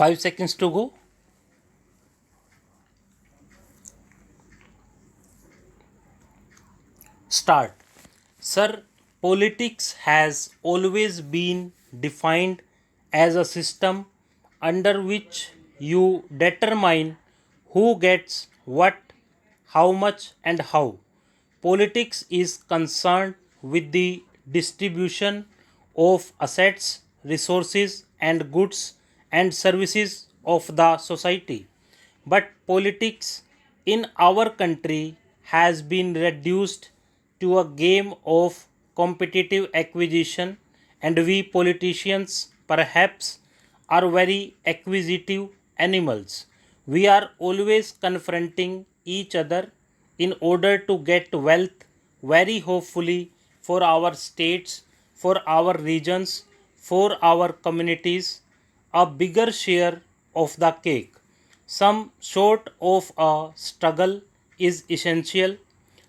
5 seconds to go. Start. Sir, politics has always been defined as a system under which you determine who gets what, how much, and how. Politics is concerned with the distribution of assets, resources, and goods and services of the society. But politics in our country has been reduced to a game of competitive acquisition, and we politicians perhaps are very acquisitive animals. We are always confronting each other in order to get wealth, very hopefully for our states, for our regions, for our communities, a bigger share of the cake. Some sort of a struggle is essential.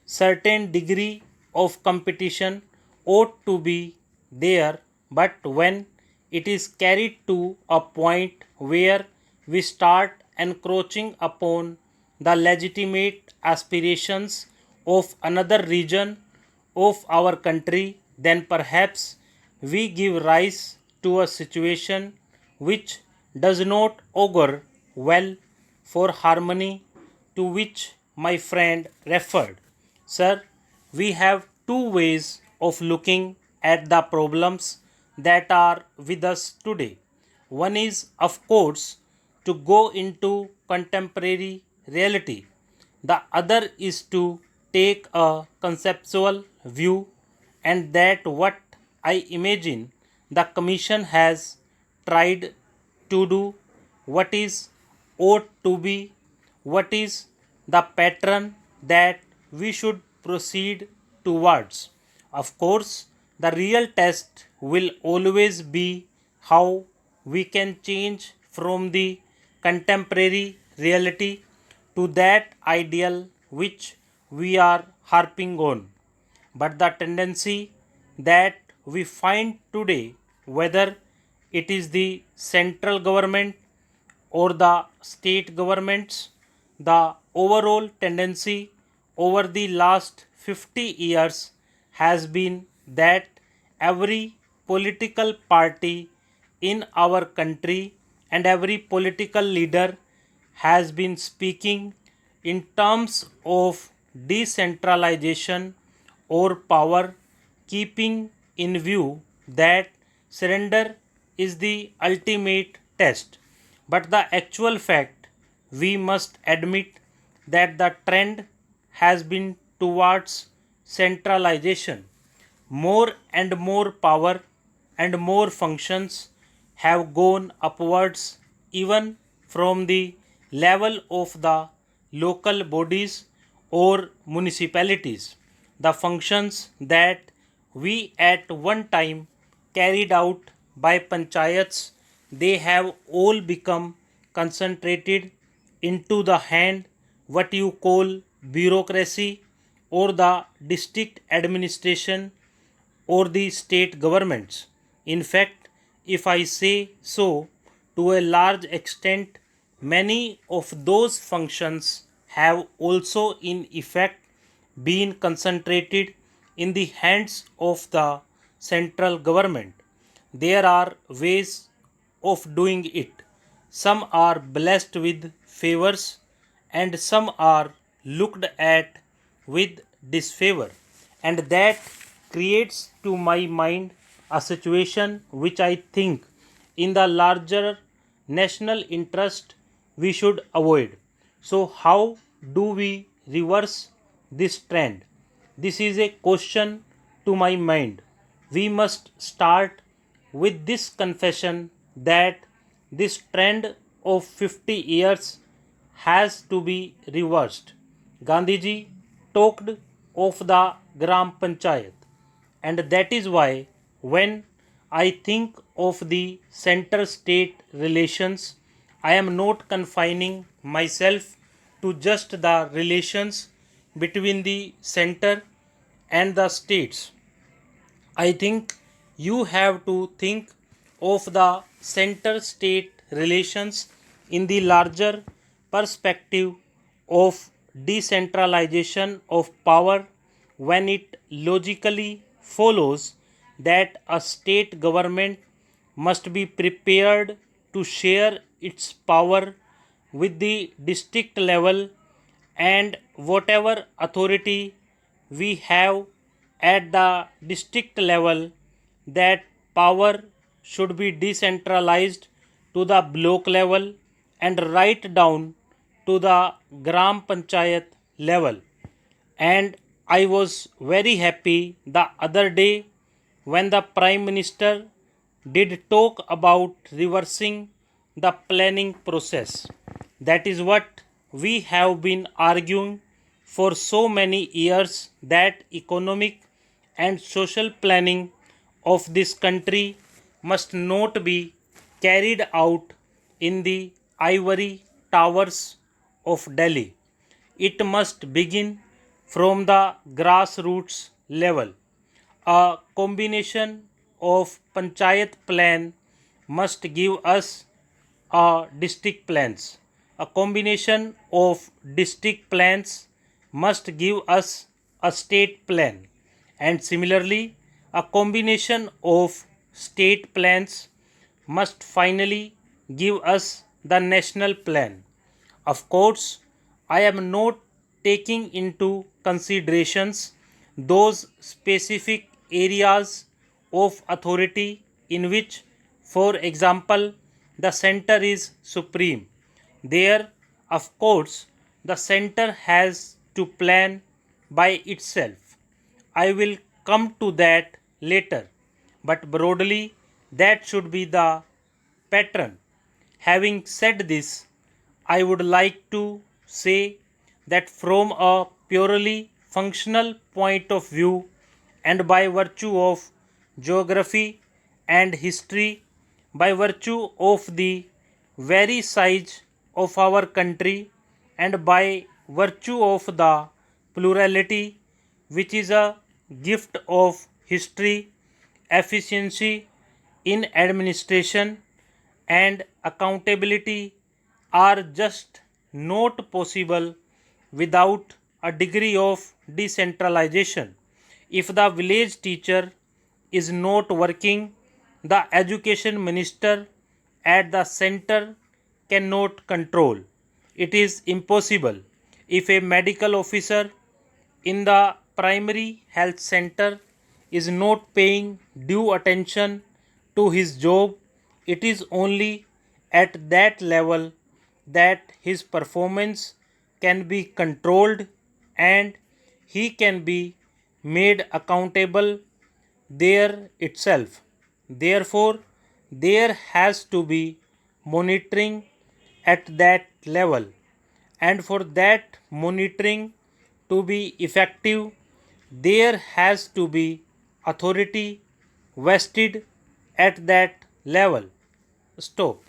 Certain degree of competition ought to be there, but when it is carried to a point where we start encroaching upon the legitimate aspirations of another region of our country, then perhaps we give rise to a situation which does not augur well for harmony, to which my friend referred. Sir, we have two ways of looking at the problems that are with us today. One is, of course, to go into contemporary reality. The other is to take a conceptual view, and that what I imagine the Commission has tried to do, what is ought to be, what is the pattern that we should proceed towards. Of course, the real test will always be how we can change from the contemporary reality to that ideal which we are harping on. But the tendency that we find today, whether it is the central government or the state governments, the overall tendency over the last 50 years has been that every political party in our country and every political leader has been speaking in terms of decentralization or power, keeping in view that surrender is the ultimate test. But the actual fact, we must admit that the trend has been towards centralization. More and more power and more functions have gone upwards, even from the level of the local bodies or municipalities. The functions that we at one time carried out by panchayats, they have all become concentrated into the hand, what you call bureaucracy, or the district administration, or the state governments. In fact, if I say so, to a large extent, many of those functions have also in effect been concentrated in the hands of the central government. There are ways of doing it. Some are blessed with favors and some are looked at with disfavor, and that creates to my mind a situation which I think in the larger national interest we should avoid. So how do we reverse this trend? This is a question to my mind. We must start with this confession that this trend of 50 years has to be reversed. Gandhiji talked of the Gram Panchayat, and that is why when I think of the center state relations, I am not confining myself to just the relations between the center and the states. I think you have to think of the center state relations in the larger perspective of decentralization of power when it logically follows that a state government must be prepared to share its power with the district level, and whatever authority we have at the district level, that power should be decentralized to the block level and right down to the gram panchayat level. And I was very happy the other day when the Prime Minister did talk about reversing the planning process. That is what we have been arguing for so many years, that economic and social planning of this country must not be carried out in the ivory towers of Delhi. It must begin from the grassroots level. A combination of panchayat plan must give us a district plans. A combination of district plans must give us a state plan. And similarly, a combination of state plans must finally give us the national plan. Of course, I am not taking into considerations those specific areas of authority in which, for example, the center is supreme. There, of course, the center has to plan by itself. I will come to that later, but broadly, that should be the pattern. Having said this, I would like to say that from a purely functional point of view, and by virtue of geography and history, by virtue of the very size of our country, and by virtue of the plurality which is a gift of history, efficiency in administration and accountability are just not possible without a degree of decentralization. If the village teacher is not working, the education minister at the center cannot control. It is impossible. If a medical officer in the primary health center is not paying due attention to his job, it is only at that level that his performance can be controlled and he can be made accountable there itself. Therefore, there has to be monitoring at that level, and for that monitoring to be effective, there has to be authority vested at that level. Stop.